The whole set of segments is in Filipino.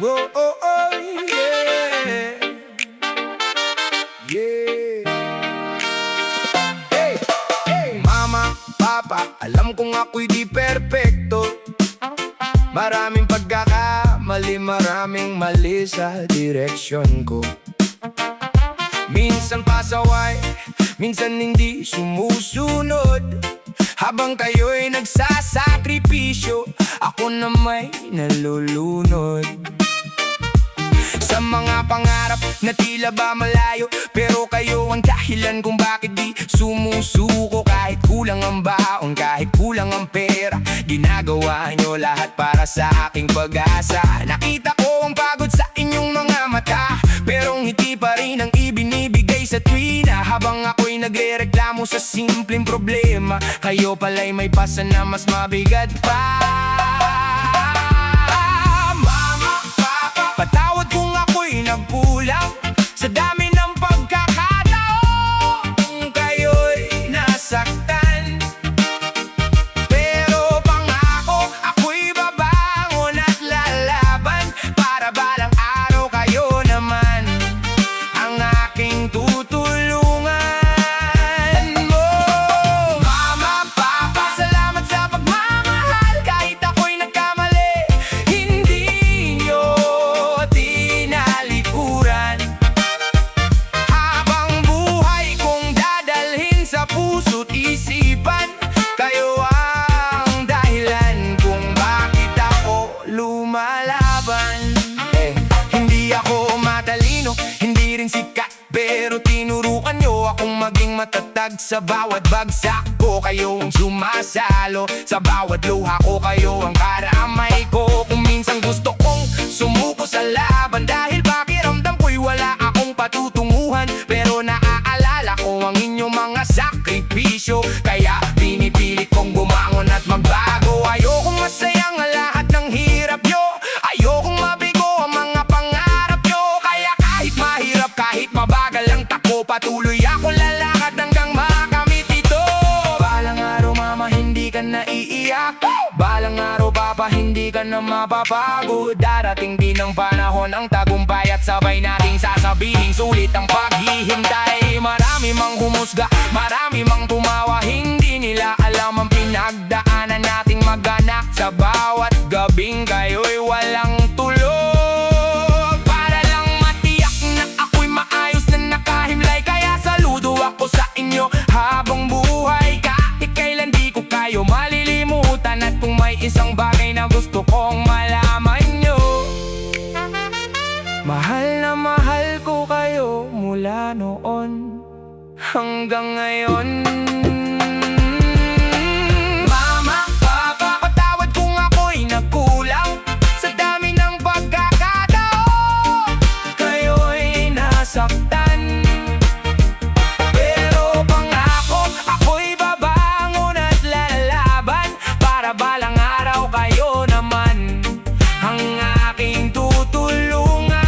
Whoa, oh, oh, yeah. Yeah. Hey, hey. Mama, papa, alam kong ako'y di perpekto. Maraming pagkakamali, maraming mali sa direksyon ko. Minsan pasaway, minsan hindi sumusunod. Habang kayo'y nagsasakripisyo, ako na may nalulunod. Sa mga pangarap na tila ba malayo, pero kayo ang dahilan kung bakit di sumusuko. Kahit kulang ang baon, kahit kulang ang pera, ginagawa nyo lahat para sa aking pag-asa. Nakita ko ang pagod sa inyong mga mata, pero ngiti pa rin ang ibinibigay sa tuwina. Habang ako'y nagrereklamo sa simpleng problema, kayo pala'y may pasa na mas mabigat pa. Mama, papa, patawad kung ako'y nagkulang sa dami ng pagkakataon kayo'y nasaktan. Pero pangako, ako'y babangon at lalaban para balang araw kayo naman ang aking tutulungan mo. Mama, papa, salamat sa pagmamahal. Kahit ako'y nagkamali, hindi nyo tinalikuran. Habang buhay kong dadalhin sa puso't isipan, kayo ang dahilan kung bakit ako lumalaban. Hindi ako matalino, hindi rin sikat, pero tinurukan nyo akong maging matatag. Sa bawat bagsak ko, kayo ang sumasalo. Sa bawat luha ko, kayo ang karamay ko. Kung minsan gusto kong sumuko sa laban, dahil pakiramdam ko'y wala akong patutunguhan, pero naaalala ko ang inyong mga sakripisyo, kaya pinipilit kong bumangon at magbago. Ayokong masayang lahat ng hirap nyo, ayokong mabigo ang mga pangarap nyo. Kaya kahit mahirap, kahit mabagal ang takbo, patuloy akong lalakad hanggang makamit ito. Balang araw mama, hindi ka naiiyak. Balang araw papa, hindi ka na mapapago. Darating din ang panahon ang tagumpay at sabay nating sasabihin sulit ang paghihintay. Marami mang humusga, marami mang tumawa, hindi nila alam ang pinagdaanan nating mag-anak. Sa bawat gabing kayo'y walang tulog, para lang matiyak na ako'y maayos na nakahimlay. Kaya saludo ako sa inyo habang buhay, kahit kailan di ko kayo malilimutan. At kung may isang bagay na gusto kong malaman nyo, mahal na mahal ko kayo mula noon hanggang ngayon. Mama, papa, patawad kung ako'y nagkulang sa dami ng pagkakataon kayo'y nasaktan. Pero pangako, ako'y babangon at lalaban para balang araw kayo naman ang aking tutulungan.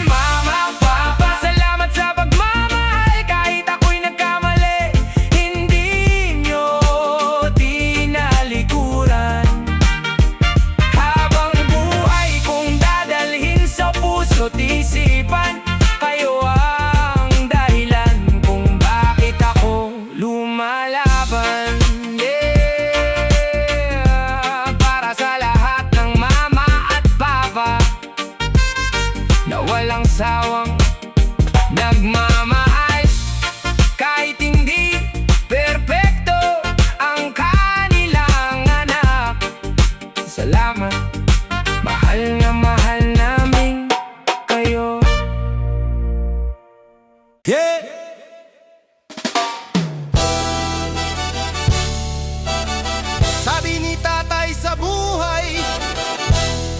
Mama, papa, salamat sa pagmamahal. Kahit ako'y nagkamali, hindi nyo tinalikuran. Habang buhay kong dadalhin sa puso't isipan, kayo ang dahilan kung bakit ako lumalaban. Yeah, para sa lahat ng mama at papa na walang sawang nagmamahal. Kahit hindi perpekto ang kanilang anak, salamat, mahal na mahal namin kayo. Yeah! Sabi ni tatay sa buhay,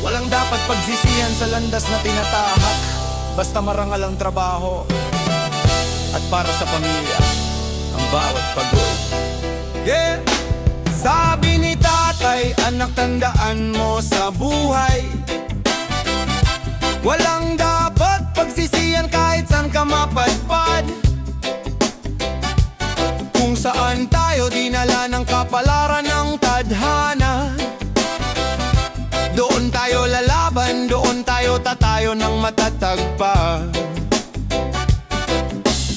walang dapat pagsisihan sa landas na tinatahak, basta marangal ang trabaho at para sa pamilya ang bawat pagod. Yeah! Sabi ni tatay, anak, tandaan mo sa buhay, walang dapat pagsisihan kahit saan ka mapadpad. Kung saan tayo dinala ng kapalaran ng tadhana, doon tayo tayo ng matatag pa.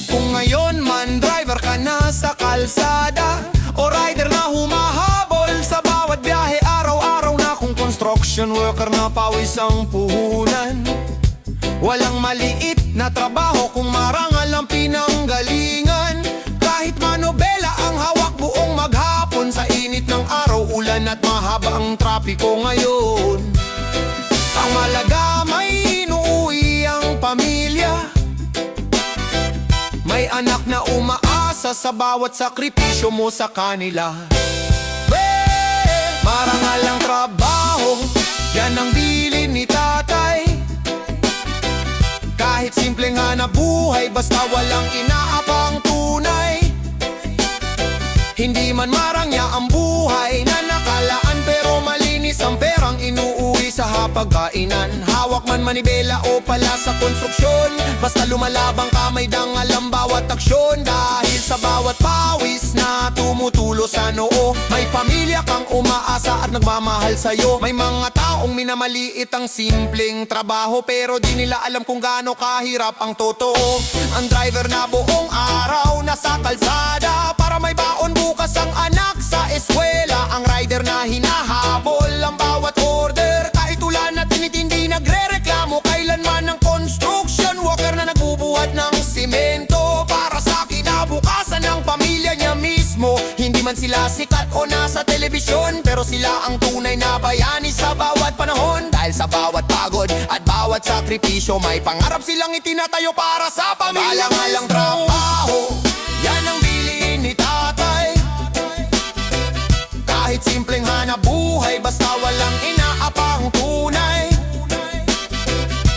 Kung ngayon man driver ka na sa kalsada, o rider na humahabol sa bawat biyahe, araw-araw na kung construction worker na pawis ang puhunan. Walang maliit na trabaho kung marangal ang pinanggalingan. Kahit manobela ang hawak buong maghapon, sa init ng araw, ulan at mahaba ang trapiko ngayon. Ang malaga may inuwi ang pamilya, may anak na umaasa sa bawat sakripisyo mo sa kanila. Marangal ang trabaho, yan ang bilin ni tatay. Kahit simpleng hanap buhay, basta walang inaapang tunay. Hindi man marangya ang buhay na nakalaan, pero malinis ang perang inuuwi sa hapagkainan. Hawak man manibela o pala sa konstruksyon, basta lumalabang ka may dangal ang bawat aksyon. Dahil sa bawat pawis na tumutulo sa noo, may pamilya kang umaasa at nagmamahal sa'yo. May mga taong minamaliit ang simpleng trabaho, pero di nila alam kung gaano kahirap ang totoo. Ang driver na buong araw nasa kalsada para may baon bukas ang anak sa eskwela. Ang rider na hinahabol ang bawat order, kahit ulan at init hindi nagre-reklamo kailanman. Ang construction worker na nagbubuhat ng simento para sa kinabukasan ng pamilya niya mismo. Hindi man sila sikat o nasa telebisyon, pero sila ang tunay na bayani sa bawat panahon. Dahil sa bawat pagod at bawat sakripisyo, may pangarap silang itinatayo para sa pamilya. Malangal ang trabaho, yan ang bilin ni tatay. Kahit simpleng hanap buhay, basta walang inaapang tunay.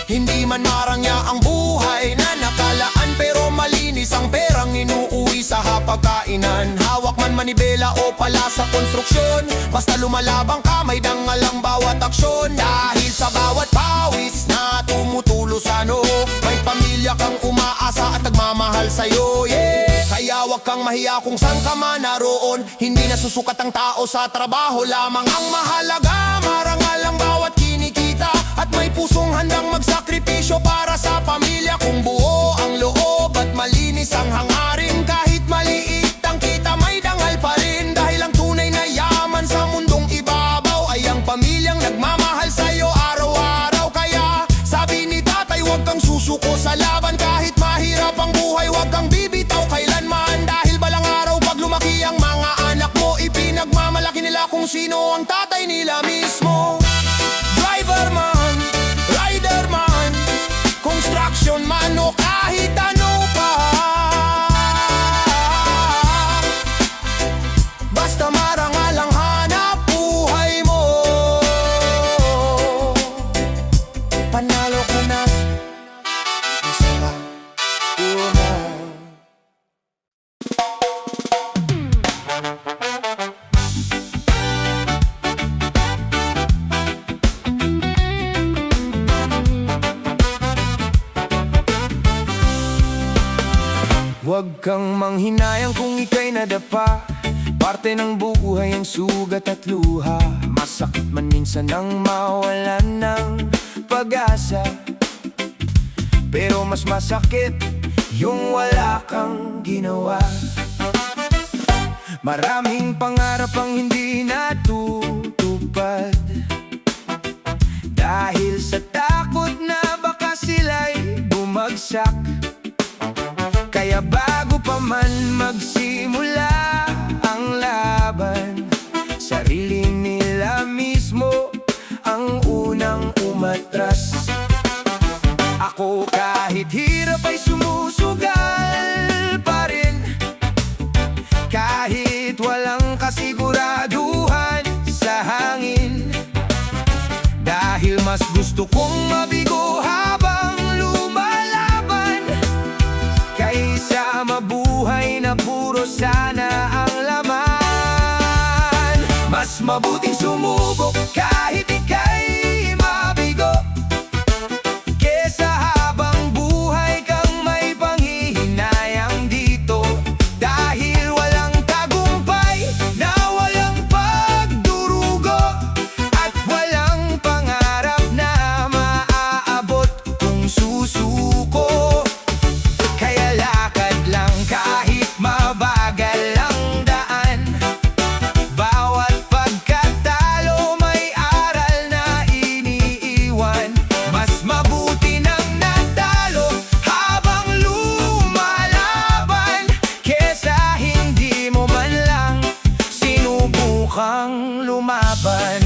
Hindi man marangya ang buhay na nakalaan, pero malinis ang perang inuuwi sa hapagkainan. Hawak man manibela o pala sa konstruksyon, basta lumalabang ka may dangal ang bawat aksyon. Dahil sa bawat pawis na tumutulo sa noo, may pamilya kang umaasa at nagmamahal sa'yo, yeah. Kaya wag kang mahiya kung saan ka man naroon, hindi nasusukat ang tao sa trabaho lamang. Ang mahalaga, marangal ang bawat kinikita, at may pusong handang magsakripisyo para sa pamilya. Kung buo ang loob at malinis ang hangarin, kahit maliit ang kita may dangal pa rin. Dahil ang tunay na yaman sa mundong ibabaw ay ang pamilyang nagmamahal sa'yo araw-araw. Kaya sabi ni tatay, wag kang susuko sa laban. Kahit mahirap ang buhay, wag kang bibitaw kailanman. Dahil balang araw pag lumaki ang mga anak mo, ipinagmamalaki nila kung sino ang tatay nila mismo. Driver man, rider man, construction man o kahit ano pa, basta marangal ang hanap buhay mo, panalo ka na sa una. Huwag kang manghinayang kung ika'y nadapa, parte ng buhay ang sugat at luha. Masakit man minsan ang mawalan ng pag-asa, pero mas masakit yung wala kang ginawa. Maraming pangarap ang hindi natutupad, dahil sa takot na baka sila'y bumagsak. Kaya bago pa man magsimula ang laban, sarili nila mismo ang unang umatras. Ako kahit hirap ay sumusugal pa rin, kahit walang kasiguraduhan sa hangin. Dahil mas gusto kong mabigo habang lumalaban, kaysa mabuhay na puro sana ang laman. Mas mabuting sumubok kahit ika'y mabigo, kesa habang buhay kang may panghihinayang dito. Dahil walang tagumpay na walang pagdurugo, at walang pangarap na maaari. kang lumaban.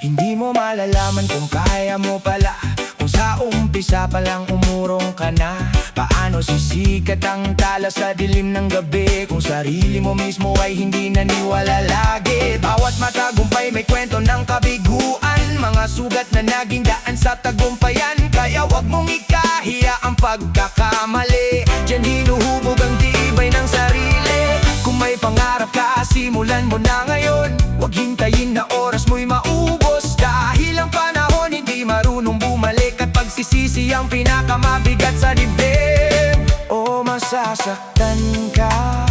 Hindi mo malalaman kung kaya mo pala, kung sa umpisa palang umurong ka na. Paano sisikat ang tala sa dilim ng gabi, kung sarili mo mismo ay hindi naniwala lagi. Bawat matagumpay may kwento ng kabiguan, mga sugat na naging daan sa tagumpayan. Kaya wag mong ikahiya ang pagkakamali, diyan hinuhubog ang tibay ng sarili. Kung may pangarap ka, simulan mo na ngayon. Wag hintayin na oras mo'y maubos, dahil ang panahon hindi marunong bumalik. At pagsisisi ang pinakamabigat sa dibdib. O masasaktan ka,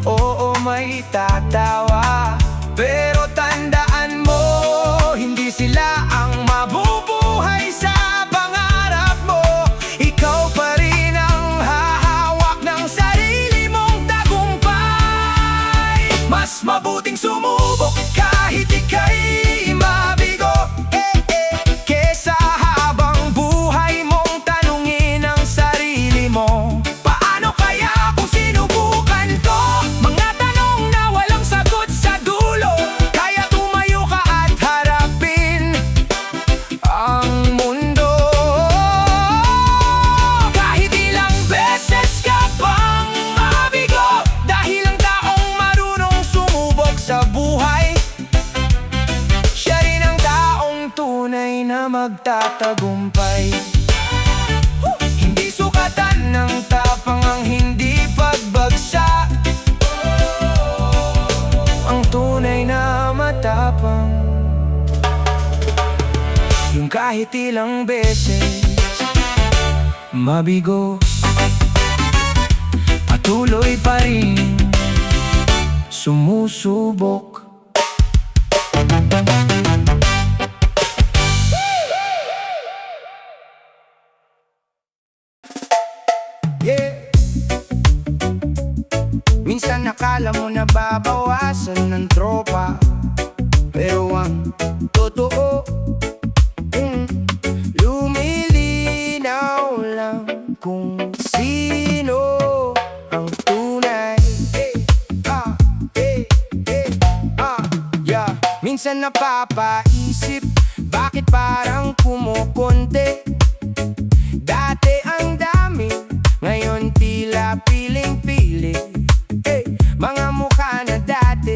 oo may tatawa, pero tandaan mo, hindi sila ang mabubuhay sa pangarap mo. Ikaw pa rin ang hahawak ng sarili mong tagumpay. Mas mabuting sumubok kahit ika'y mabigo, kesa habang buhay mong tanungin ang sarili mo, paano kaya kung sinubukan ko? Mga tanong na walang sagot sa dulo. Kaya tumayo ka at harapin ang mundo. Kahit ilang beses ka pang mabigo, dahil ang taong marunong sumubok sa buhay, siya rin ang taong tunay na magtatagumpay. Hindi sukatan ng tapang ang hindi pagbagsak, ang tunay na matapang, yung kahit ilang beses mabigo, patuloy pa rin sumusubok. Yeah. Minsan nakala mo na babawasan ng tropa, pero ang totoo, lumilinaw lang kung sino ang tunay. Yeah. Minsan napapaisip, bakit parang kumukonti? Dati ang dami, ngayon tila piling-pili. Mga mukha na dati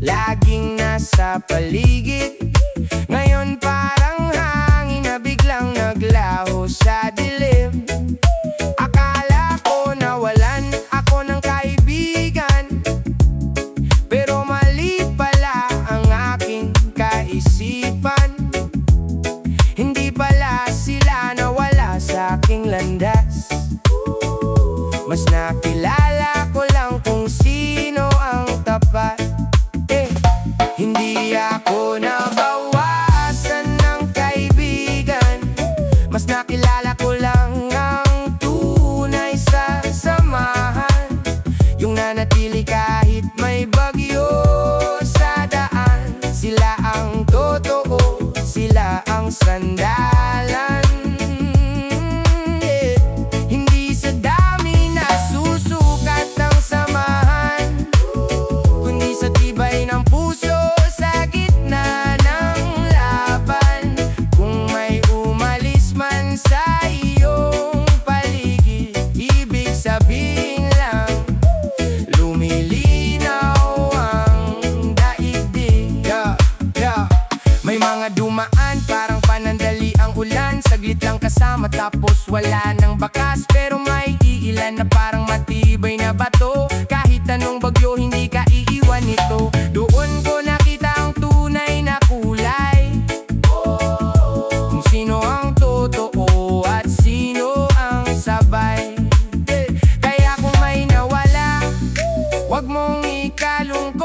laging nasa paligid, ngayon parang hangin na biglang naglaho sa dilim. Akala ko nawalan ako ng kaibigan, pero mali pala ang aking kaisipan. Hindi pala sila nawala sa aking landas, mas nakilala ko lang kung sino ang tapat. Hindi ako nabawasan ng kaibigan, mas nakilala ko lang ang tunay sa samahan, yung nanatili kahit may bagyo sa daan. Sila ang totoo, sila ang sandalan. Hindi sa dami na susukat ng samahan, kundi sa tibay ng puso sa gitna ng laban. Kung may umalis man sa iyong paligid, ibig sabihin lang lumilinaw ang daigdig. May mga dumaan parang panandali ang ulan, saglit lang kasama tapos wala nang bakas. Pero may iilan na parang matibay na bato, kahit anong bagyo hindi ka iiwan nito. Doon ko nakita ang tunay na kulay, kung sino ang totoo at sino ang sabay. Kaya kung may nawala, wag mong ikalungkot,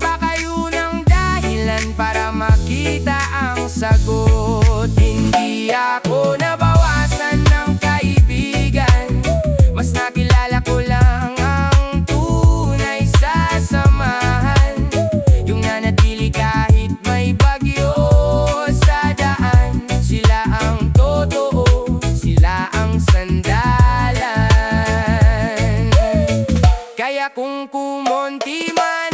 baka yun ang dahilan para makita ang sagot. Hindi ako nabawasan ng kaibigan, mas nakilala ko lang ang tunay sa samahan, yung nanatili kahit may bagyo sa daan. Sila ang totoo, sila ang sandalan. Kaya kung kumonti man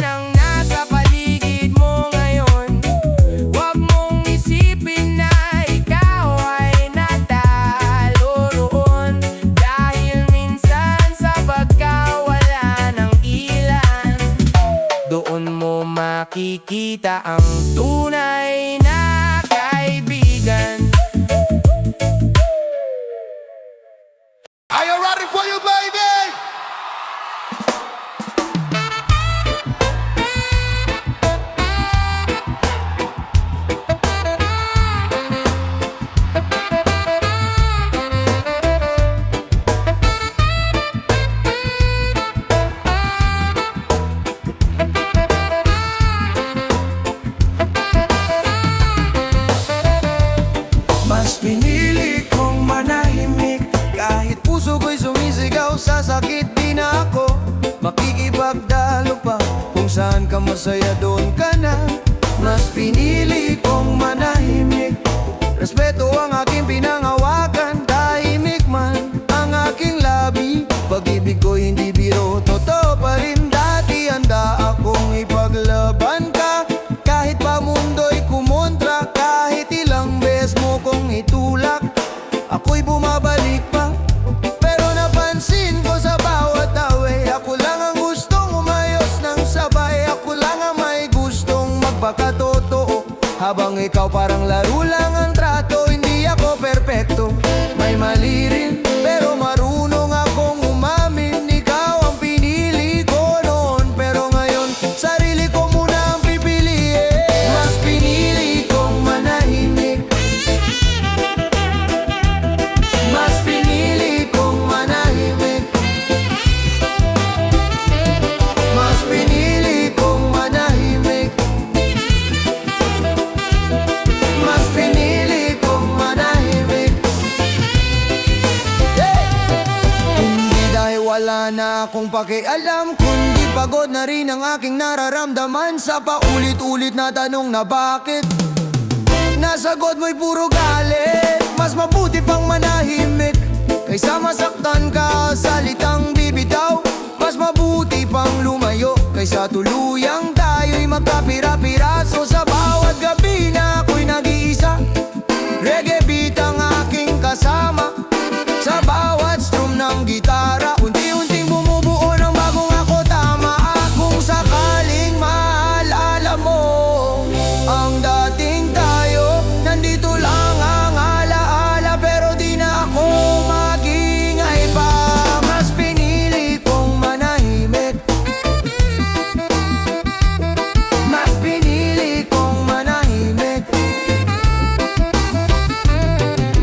makikita ang tunay na kaibigan. Are you ready for you, baby? Mas pinili kong manahimik kahit puso ko'y sumisigaw sa sakit. Di na ako makikipagdalo pa, kung saan ka masaya doon ka na. Mas pinili kong manahimik, respeto ang aking pinangawakan. Tahimik man ang aking labi, pag-ibig ko hindi biro, totoo pa rin dati. Handa akong ipaglaban ka kahit pa mundo'y kumontra. Kahit ilang beses mo kong itulak, ako'y bumabalik pa. Pero napansin ko sa bawat away, ako lang ang gustong umayos ng sabay. Ako lang ang may gustong magpakatotoo, habang ikaw parang laro lang ang trato. Hindi ako perpekto, may mali rin, pero marunong akong umamin. Ikaw ang pinili ko noon, pero ngayon sarili ko muna ang pipiliin. Mas pinili kong manahimik, mas pinili kong manahimik, mas pinili kong manahimik, mas pinili kong manahimik. Yeah! Hindi dahil wala na akong pakialam, kundi pagod na rin ang aking nararamdaman sa paulit-ulit na tanong na bakit. Nasagot mo'y puro galit. Mas mabuti pang manahimik kaysa masaktan ka salitang bibitaw. Mas mabuti pang lumayo kaysa tuluyang tayo'y magkapira-piraso. Sa bawat gabi na ako'y nag-iisa, reggae beat ang aking kasama. Sa bawat strum ng gitara, unti-unting bumubuo ng bagong ako. Tama kung sakaling maalala mo ang dating tayo. Nandito lang ang alaala, pero di na ako mag-ingay pa. Mas pinili kong manahimik, mas pinili kong manahimik,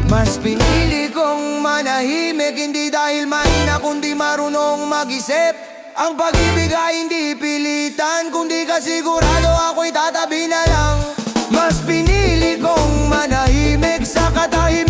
mas pinili kong manahimik. Hindi dahil mahina kundi marunong mag-isip. Ang pag-ibig ay hindi pilitan, kundi kasigurado ako'y tatabi na lang. Mas pinili kong manahimik sa katahimikan.